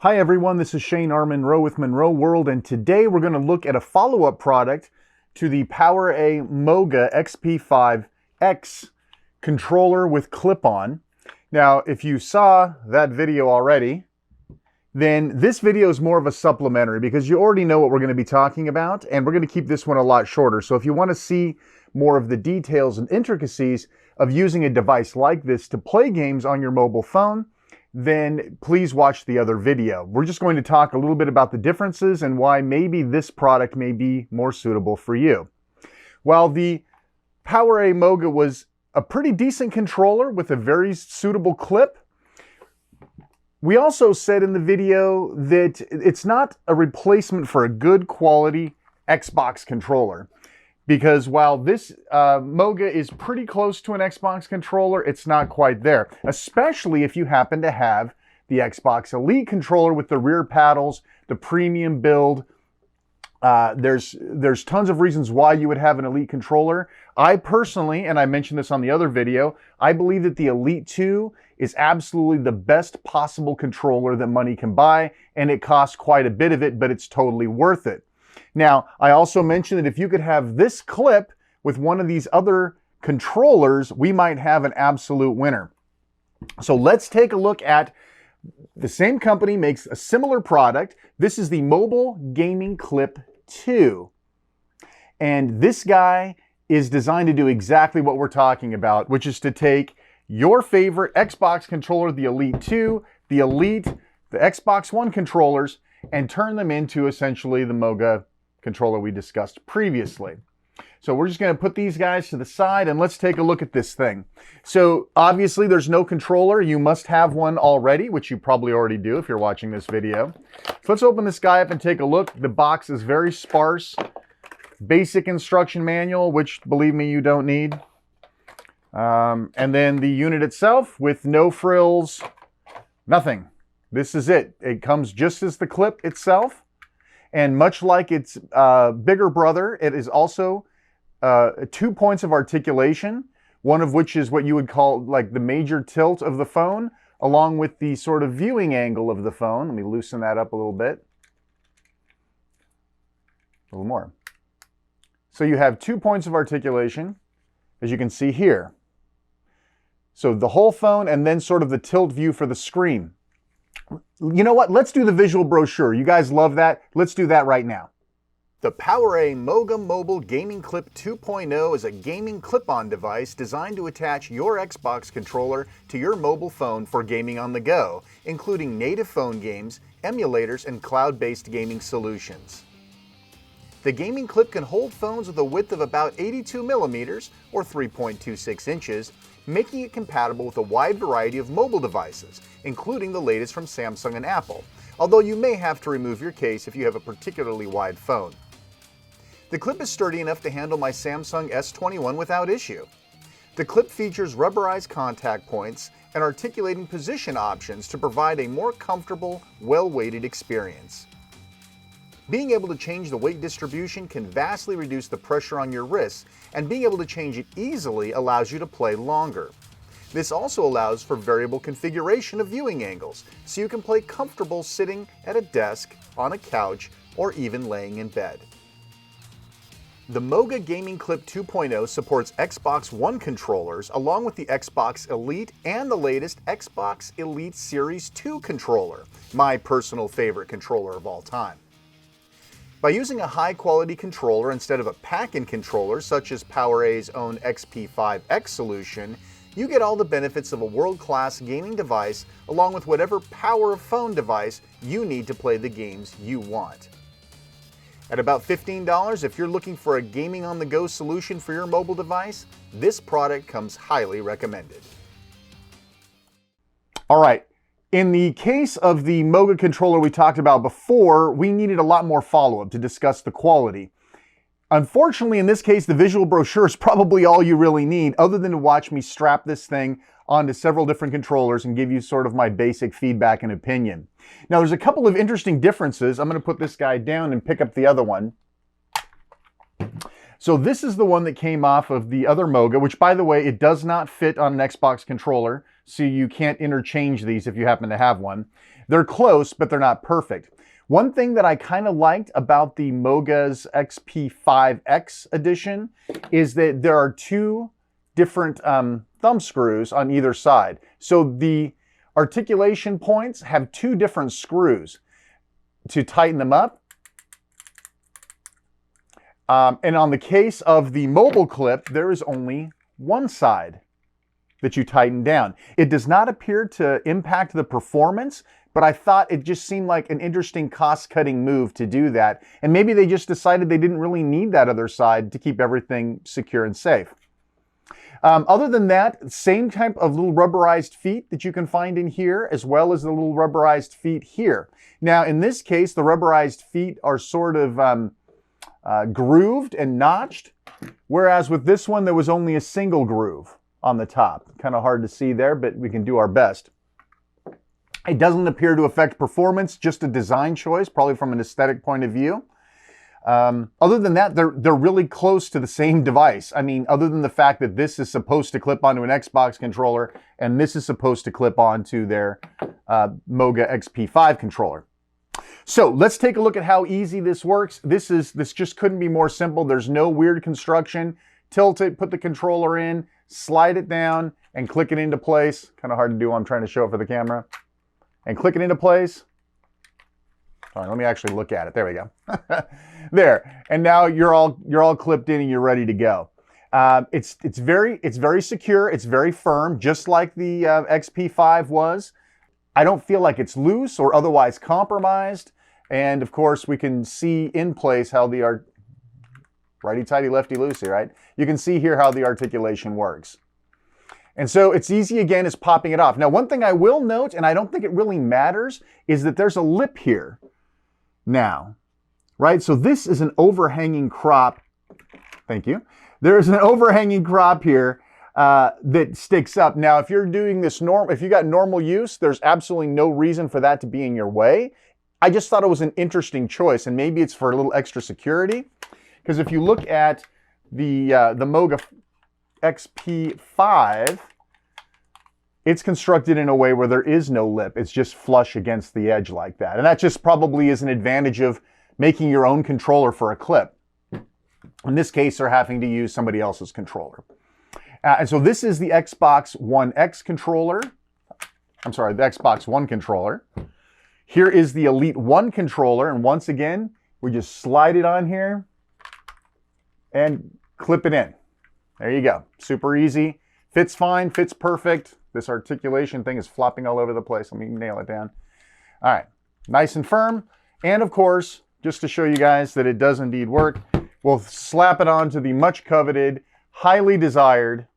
Hi everyone, this is Shane R. Monroe with Monroe World, and today we're going to look at a follow-up product to the PowerA MOGA XP5X controller with clip-on. Now, if you saw that video already, then this video is more of a supplementary because you already know what we're going to be talking about, and we're going to keep this one a lot shorter. So if you want to see more of the details and intricacies of using a device like this to play games on your mobile phone, then please watch the other video. We're just going to talk a little bit about the differences and why maybe this product may be more suitable for you. While the PowerA MOGA was a pretty decent controller with a very suitable clip, we also said in the video that it's not a replacement for a good quality Xbox controller. Because while this MOGA is pretty close to an Xbox controller, it's not quite there. Especially if you happen to have the Xbox Elite controller with the rear paddles, the premium build. There's tons of reasons why you would have an Elite controller. I personally, and I mentioned this on the other video, I believe that the Elite 2 is absolutely the best possible controller that money can buy, and it costs quite a bit of it, but it's totally worth it. Now, I also mentioned that if you could have this clip with one of these other controllers, we might have an absolute winner. So let's take a look at the same company makes a similar product. This is the Mobile Gaming Clip 2. And this guy is designed to do exactly what we're talking about, which is to take your favorite Xbox controller, the Elite 2, the Elite, the Xbox One controllers, and turn them into essentially the MOGA controller we discussed previously. So we're just going to put these guys to the side and let's take a look at this thing. So obviously there's no controller. You must have one already, which you probably already do if you're watching this video. So let's open this guy up and take a look. The box is very sparse. Basic instruction manual, which believe me, you don't need. And then the unit itself with no frills, nothing. This is it. It comes just as the clip itself. And much like its bigger brother, it is also 2 points of articulation, one of which is what you would call like the major tilt of the phone, along with the sort of viewing angle of the phone. Let me loosen that up a little bit. A little more. So you have 2 points of articulation, as you can see here. So the whole phone and then sort of the tilt view for the screen. You know what? Let's do the visual brochure. You guys love that. Let's do that right now. The PowerA MOGA Mobile Gaming Clip 2.0 is a gaming clip-on device designed to attach your Xbox controller to your mobile phone for gaming on the go, including native phone games, emulators, and cloud-based gaming solutions. The gaming clip can hold phones with a width of about 82 millimeters or 3.26 inches, making it compatible with a wide variety of mobile devices, including the latest from Samsung and Apple, although you may have to remove your case if you have a particularly wide phone. The clip is sturdy enough to handle my Samsung S21 without issue. The clip features rubberized contact points and articulating position options to provide a more comfortable, well-weighted experience. Being able to change the weight distribution can vastly reduce the pressure on your wrists, and being able to change it easily allows you to play longer. This also allows for variable configuration of viewing angles, so you can play comfortable sitting at a desk, on a couch, or even laying in bed. The MOGA Gaming Clip 2.0 supports Xbox One controllers along with the Xbox Elite and the latest Xbox Elite Series 2 controller, my personal favorite controller of all time. By using a high-quality controller instead of a pack-in controller such as PowerA's own XP5X solution, you get all the benefits of a world-class gaming device along with whatever power of phone device you need to play the games you want. At about $15, if you're looking for a gaming-on-the-go solution for your mobile device, this product comes highly recommended. All right. In the case of the MOGA controller we talked about before, we needed a lot more follow-up to discuss the quality. Unfortunately, in this case, the visual brochure is probably all you really need, other than to watch me strap this thing onto several different controllers and give you sort of my basic feedback and opinion. Now, there's a couple of interesting differences. I'm going to put this guy down and pick up the other one. So this is the one that came off of the other MOGA, which, by the way, it does not fit on an Xbox controller, so you can't interchange these if you happen to have one. They're close, but they're not perfect. One thing that I kind of liked about the MOGA's XP5X edition is that there are two different thumb screws on either side. So the articulation points have two different screws to tighten them up. And on the case of the mobile clip, there is only one side that you tighten down. It does not appear to impact the performance, but I thought it just seemed like an interesting cost-cutting move to do that. And maybe they just decided they didn't really need that other side to keep everything secure and safe. Other than that, same type of little rubberized feet that you can find in here, as well as the little rubberized feet here. Now, in this case, the rubberized feet are sort of grooved and notched, whereas with this one, there was only a single groove on the top. Kind of hard to see there, but we can do our best. It doesn't appear to affect performance, just a design choice, probably from an aesthetic point of view. Other than that, they're really close to the same device. I mean, other than the fact that this is supposed to clip onto an Xbox controller and this is supposed to clip onto their MOGA XP5 controller. So let's take a look at how easy this works. This just couldn't be more simple. There's no weird construction. Tilt it, put the controller in, slide it down, and click it into place. Kind of hard to do while I'm trying to show it for the camera. And click it into place. All right, let me actually look at it. There we go. There. And now you're all clipped in and you're ready to go. It's very secure. It's very firm, just like the XP5 was. I don't feel like it's loose or otherwise compromised. And of course, we can see in place how the righty-tighty, lefty-loosey, right? You can see here how the articulation works. And so it's easy again as popping it off. Now, one thing I will note, and I don't think it really matters, is that there's a lip here now, right? So this is an overhanging crop. Thank you. There's an overhanging crop here that sticks up. Now, if you're doing this if you got normal use, there's absolutely no reason for that to be in your way. I just thought it was an interesting choice, and maybe it's for a little extra security. Because if you look at the MOGA XP5, it's constructed in a way where there is no lip. It's just flush against the edge like that. And that just probably is an advantage of making your own controller for a clip. In this case, they're having to use somebody else's controller. And so this is the Xbox One X controller. I'm sorry, the Xbox One controller. Here is the Elite One controller. And once again, we just slide it on here and clip it in. There you go. Super easy. Fits fine, fits perfect. This articulation thing is flopping all over the place. Let me nail it down. All right. Nice and firm. And of course, just to show you guys that it does indeed work, we'll slap it onto the much coveted, highly desired,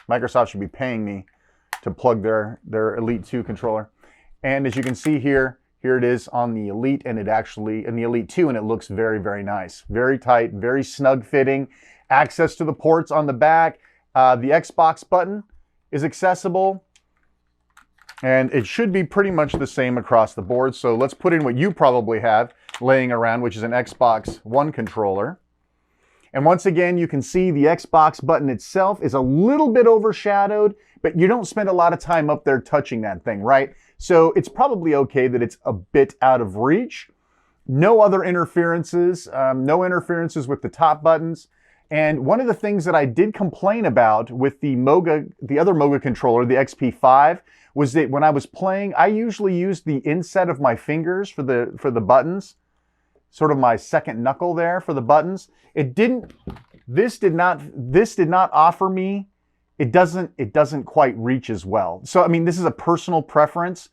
Microsoft should be paying me to plug their Elite 2 controller. And as you can see here, here it is on the Elite, and in the Elite 2, and it looks very, very nice. Very tight, very snug fitting. Access to the ports on the back. The Xbox button is accessible. And it should be pretty much the same across the board. So let's put in what you probably have laying around, which is an Xbox One controller. And once again, you can see the Xbox button itself is a little bit overshadowed, but you don't spend a lot of time up there touching that thing, right? So it's probably okay that it's a bit out of reach. No other interferences, no interferences with the top buttons. And one of the things that I did complain about with the other MOGA controller, the XP5, was that when I was playing, I usually used the inset of my fingers for the buttons, sort of my second knuckle there for the buttons. This did not offer me. It doesn't quite reach as well. So I mean, this is a personal preference.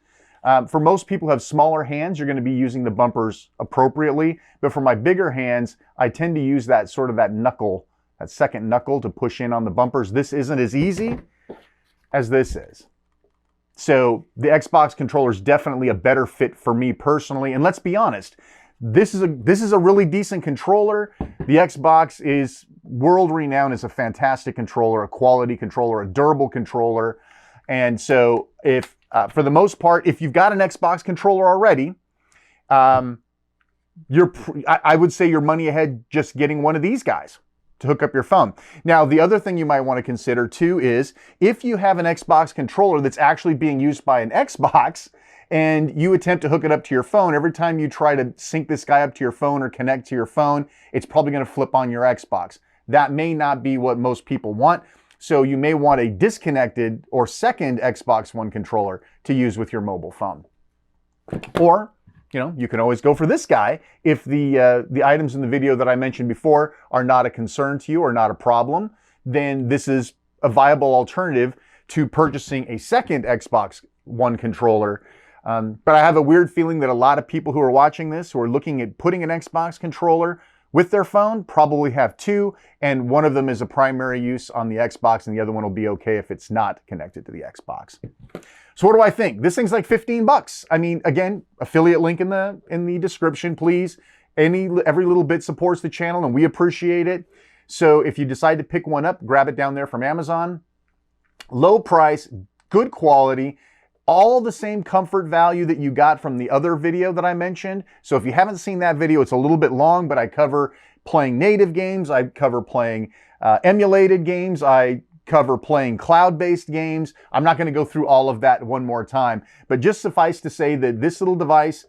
For most people who have smaller hands, you're going to be using the bumpers appropriately. But for my bigger hands, I tend to use that knuckle, that second knuckle to push in on the bumpers. This isn't as easy as this is. So the Xbox controller is definitely a better fit for me personally. And let's be honest, this is a really decent controller. The Xbox is world renowned as a fantastic controller, a quality controller, a durable controller. And so if, for the most part, if you've got an Xbox controller already, I would say you're money ahead just getting one of these guys. to hook up your phone. Now, the other thing you might want to consider too is if you have an Xbox controller that's actually being used by an Xbox and you attempt to hook it up to your phone, every time you try to sync this guy up to your phone or connect to your phone, it's probably going to flip on your Xbox. That may not be what most people want. So you may want a disconnected or second Xbox One controller to use with your mobile phone. Or, you know, you can always go for this guy if the items in the video that I mentioned before are not a concern to you or not a problem. Then this is a viable alternative to purchasing a second Xbox One controller. But I have a weird feeling that a lot of people who are watching this, who are looking at putting an Xbox controller with their phone, probably have two, and one of them is a primary use on the Xbox, and the other one will be okay if it's not connected to the Xbox. So what do I think? This thing's like 15 bucks. I mean, again, affiliate link in the description, please. Every little bit supports the channel, and we appreciate it. So if you decide to pick one up, grab it down there from Amazon. Low price, good quality, all the same comfort value that you got from the other video that I mentioned. So if you haven't seen that video, it's a little bit long, but I cover playing native games. I cover playing emulated games. I cover playing cloud-based games. I'm not going to go through all of that one more time, but just suffice to say that this little device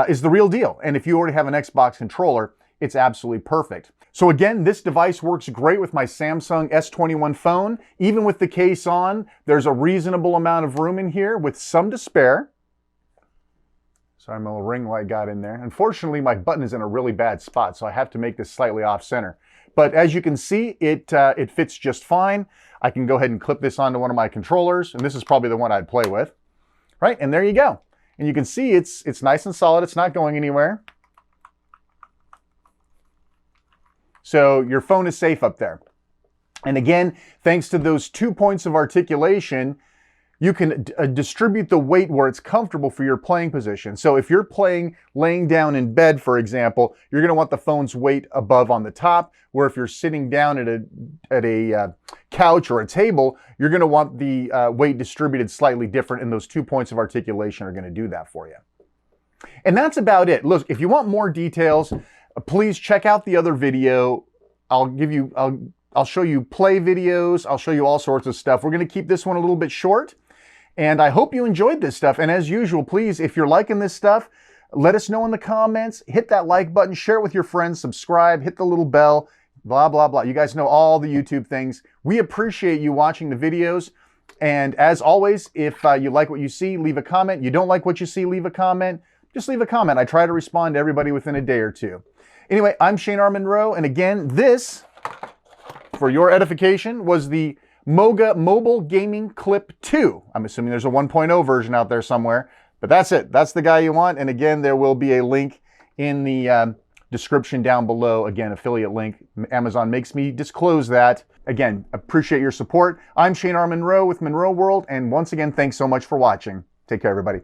is the real deal. And if you already have an Xbox controller, it's absolutely perfect. So again, this device works great with my Samsung S21 phone. Even with the case on, there's a reasonable amount of room in here with some to spare. Sorry, my little ring light got in there. Unfortunately, my button is in a really bad spot, so I have to make this slightly off center. But as you can see, it fits just fine. I can go ahead and clip this onto one of my controllers, and this is probably the one I'd play with. Right, and there you go. And you can see it's nice and solid. It's not going anywhere. So your phone is safe up there. And again, thanks to those 2 points of articulation, you can distribute the weight where it's comfortable for your playing position. So if you're playing laying down in bed, for example, you're going to want the phone's weight above on the top, where if you're sitting down at a couch or a table, you're going to want the weight distributed slightly different, and those 2 points of articulation are going to do that for you. And that's about it. Look, if you want more details, please check out the other video. I'll show you play videos. I'll show you all sorts of stuff. We're going to keep this one a little bit short. And I hope you enjoyed this stuff. And as usual, please, if you're liking this stuff, let us know in the comments. Hit that like button, share it with your friends, subscribe, hit the little bell, blah, blah, blah. You guys know all the YouTube things. We appreciate you watching the videos. And as always, if you like what you see, leave a comment. You don't like what you see, leave a comment. Just leave a comment. I try to respond to everybody within a day or two. Anyway, I'm Shane R. Monroe. And again, this, for your edification, was the MOGA Mobile Gaming Clip 2. I'm assuming there's a 1.0 version out there somewhere, but that's it. That's the guy you want. And again, there will be a link in the description down below. Again, affiliate link. Amazon makes me disclose that. Again, appreciate your support. I'm Shane R. Monroe with Monroe World. And once again, thanks so much for watching. Take care, everybody.